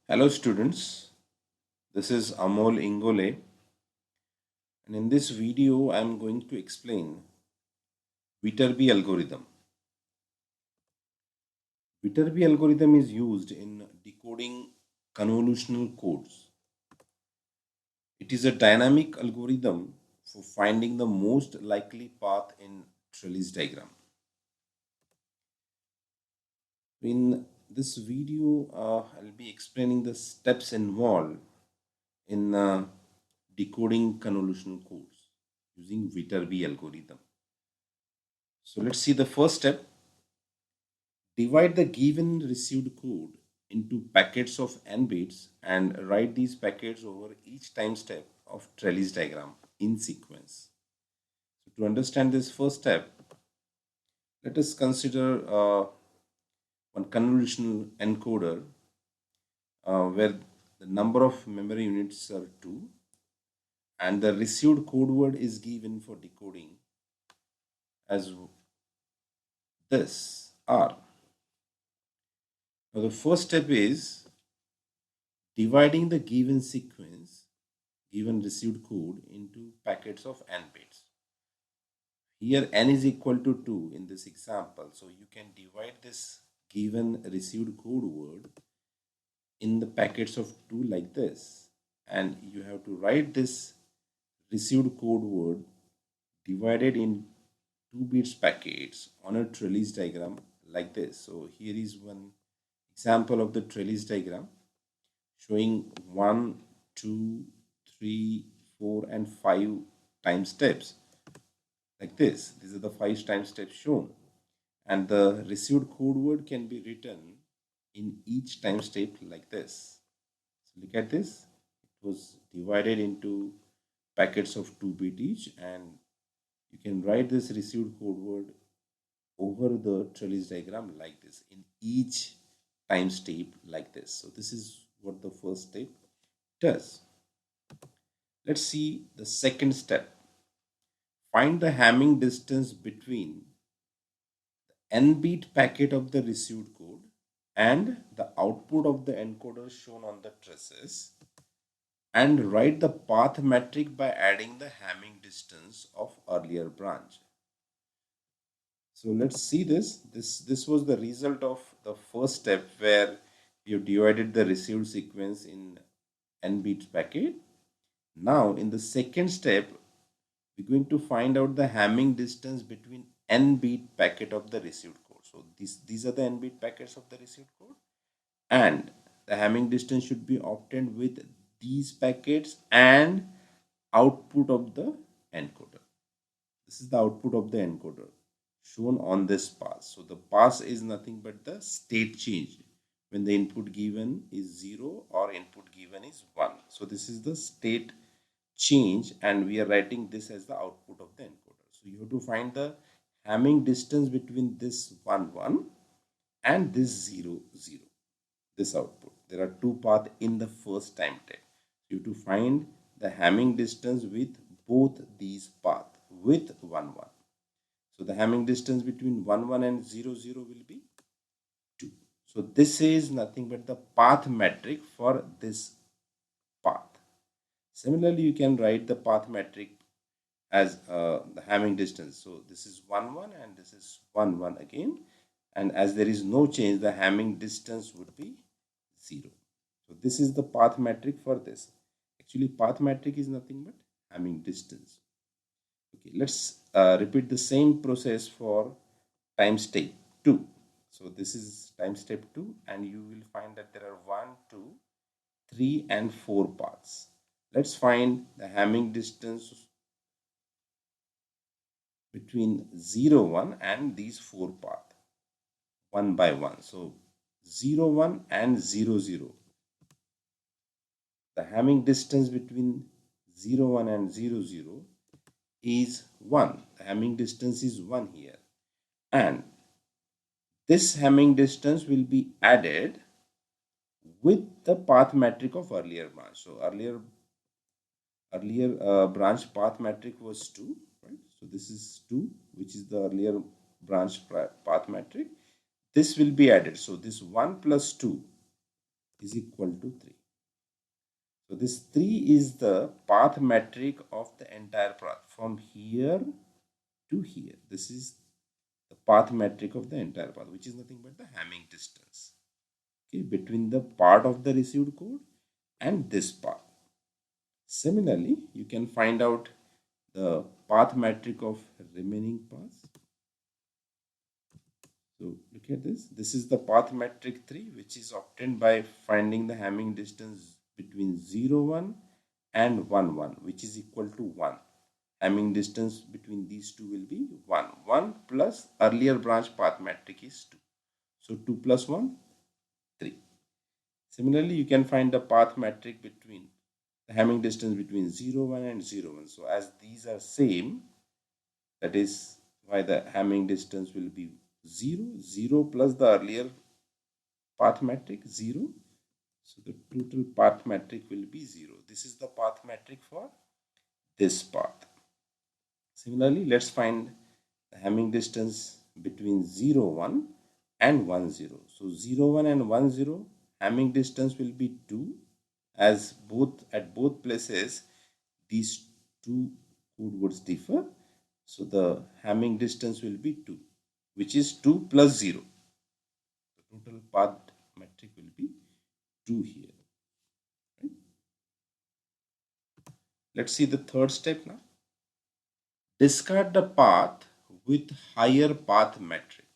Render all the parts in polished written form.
Hello students, this is AMOL INGOLE, and in this video I am going to explain Viterbi algorithm. Viterbi algorithm is used in decoding convolutional codes. It is a dynamic algorithm for finding the most likely path in trellis diagram. In this video, I'll be explaining the steps involved in decoding convolutional codes using Viterbi algorithm. So let's see the first step. Divide the given received code into packets of n bits and write these packets over each time step of trellis diagram in sequence. So to understand this first step, let us consider one convolutional encoder where the number of memory units are 2 and the received code word is given for decoding as this R. Now the first step is dividing the given sequence, given received code into packets of n bits. Here n is equal to 2 in this example. So you can divide this given received code word in the packets of 2 like this. And you have to write this received code word divided in 2 bits packets on a trellis diagram like this. So here is one example of the trellis diagram showing 1, 2, 3, 4 and 5 time steps like this. These are the 5 time steps shown, and the received code word can be written in each time step like this. So look at this. It was divided into packets of 2 bit each, and you can write this received code word over the trellis diagram like this in each time step like this. So this is what the first step does. Let's see the second step. Find the Hamming distance between the n-bit packet of the received code and the output of the encoder shown on the traces, and write the path metric by adding the Hamming distance of earlier branch. So let's see this. This was the result of the first step where you divided the received sequence in n-bit packet. Now in the second step, we're going to find out the Hamming distance between n bit packet of the received code. So these are the n bit packets of the received code, and the Hamming distance should be obtained with these packets and output of the encoder. This is the output of the encoder shown on this pass. So the pass is nothing but the state change when the input given is 0 or input given is 1. So this is the state change, and we are writing this as the output of the encoder. So you have to find the Hamming distance between this 1 1 and this 0 0, this output. There are two paths in the first time step. You have to find the Hamming distance with both these paths with 1 1. So the Hamming distance between 1 1 and 0 0 will be 2. So this is nothing but the path metric for this path. Similarly, you can write the path metric as the Hamming distance. So this is 1 1 and this is 1 1 again, and as there is no change, the Hamming distance would be 0. So this is the path metric for this. Actually, path metric is nothing but Hamming distance. Okay, let's repeat the same process for time step 2. So this is time step 2, and you will find that there are 1 2 3 and 4 paths. Let's find the Hamming distance between 0 1 and these 4 paths one by one. So 0 1 and 0 0. The Hamming distance between 0 1 and 0 0 is 1. The Hamming distance is 1 here. And this Hamming distance will be added with the path metric of earlier branch. So earlier branch path metric was 2, right? So this is 2, which is the earlier branch path metric. This will be added. So this 1 plus 2 is equal to 3. So this 3 is the path metric of the entire path from here to here. This is the path metric of the entire path, which is nothing but the Hamming distance, okay, between the part of the received code and this path. Similarly, you can find out the path metric of remaining paths. So look at this. This is the path metric 3, which is obtained by finding the Hamming distance between 0, 1 and 1, 1, which is equal to 1. Hamming distance between these two will be 1. 1 plus earlier branch path metric is 2. So 2 plus 1, 3. Similarly, you can find the path metric between the Hamming distance between 0, 1 and 0, 1. So as these are same, that is why the Hamming distance will be 0, 0 plus the earlier path metric 0. So the total path metric will be 0. This is the path metric for this path. Similarly, let's find the Hamming distance between 0, 1 and 1, 0. So 0, 1 and 1, 0, Hamming distance will be 2, as at both places these two code words differ. So the Hamming distance will be 2, which is 2 plus 0. The total path metric will be 2 here. Right? Let's see the third step now. Discard the path with higher path metric.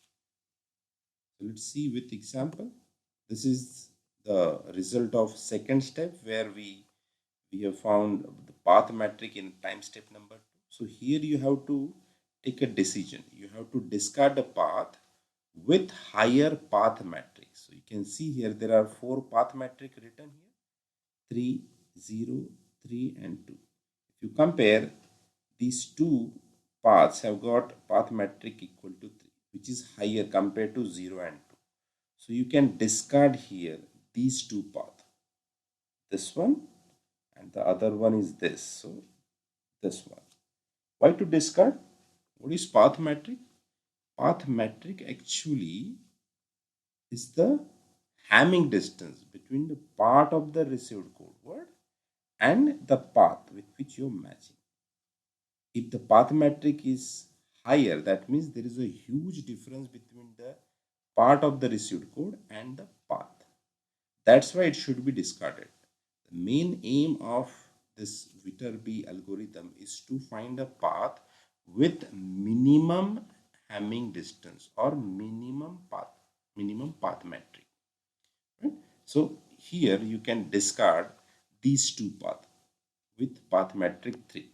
So let's see with example. This is the result of second step where we have found the path metric in time step number 2. So here you have to take a decision. You have to discard a path with higher path metric. So you can see here there are 4 path metric written here: 3, 0, 3 and 2. If you compare, these two paths have got path metric equal to 3, which is higher compared to 0 and 2. So you can discard here these two paths, this one and the other one is this. So this one. Why to discard? What is path metric? Path metric actually is the Hamming distance between the part of the received code word and the path with which you're matching. If the path metric is higher, that means there is a huge difference between the part of the received code and the path. That's why it should be discarded. The main aim of this Viterbi algorithm is to find a path with minimum Hamming distance or minimum path metric. Right? So here you can discard these two paths with path metric 3.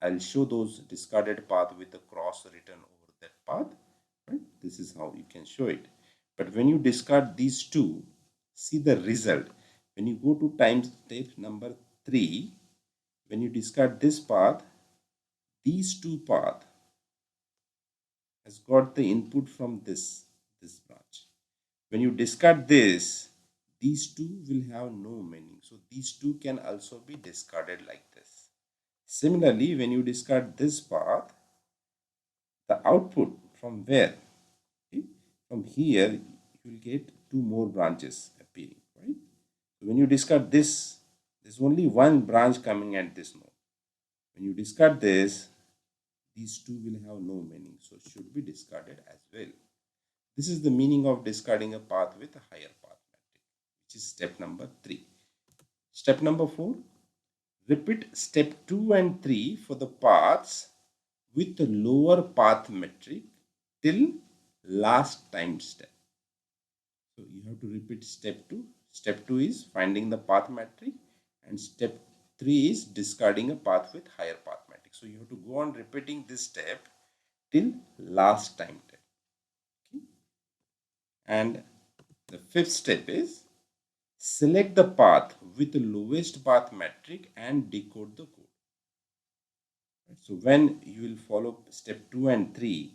I'll show those discarded path with a cross written over that path. Right? This is how you can show it. But when you discard these two, see the result. When you go to time step number 3, when you discard this path, these two path has got the input from this branch. When you discard this, these two will have no meaning. So these two can also be discarded like this. Similarly, when you discard this path, the output from where? Okay? From here, you will get two more branches appearing, right? So when you discard this, there's only one branch coming at this node. When you discard this, these two will have no meaning, so it should be discarded as well. This is the meaning of discarding a path with a higher path metric, which is step number 3. Step number 4, repeat step 2 and 3 for the paths with a lower path metric till last time step. So you have to repeat step 2. Step 2 is finding the path metric and step 3 is discarding a path with higher path metric. So you have to go on repeating this step till last time step. Okay? And the fifth step is select the path with the lowest path metric and decode the code. So when you will follow step 2 and 3,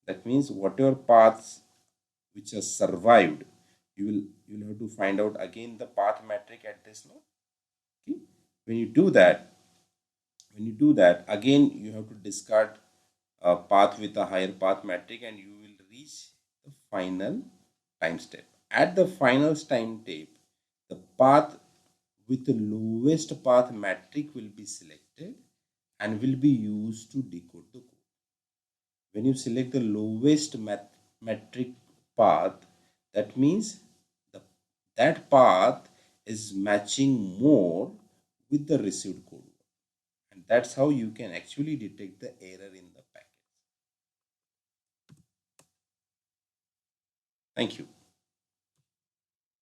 that means whatever paths which are survived, you will have to find out again the path metric at this node. Okay? When you do that, again you have to discard a path with a higher path metric and you will reach the final time step At the final time tape, the path with the lowest path metric will be selected and will be used to decode the code. When you select the lowest metric path, that means the, that path is matching more with the received code. And that's how you can actually detect the error in the packet. Thank you.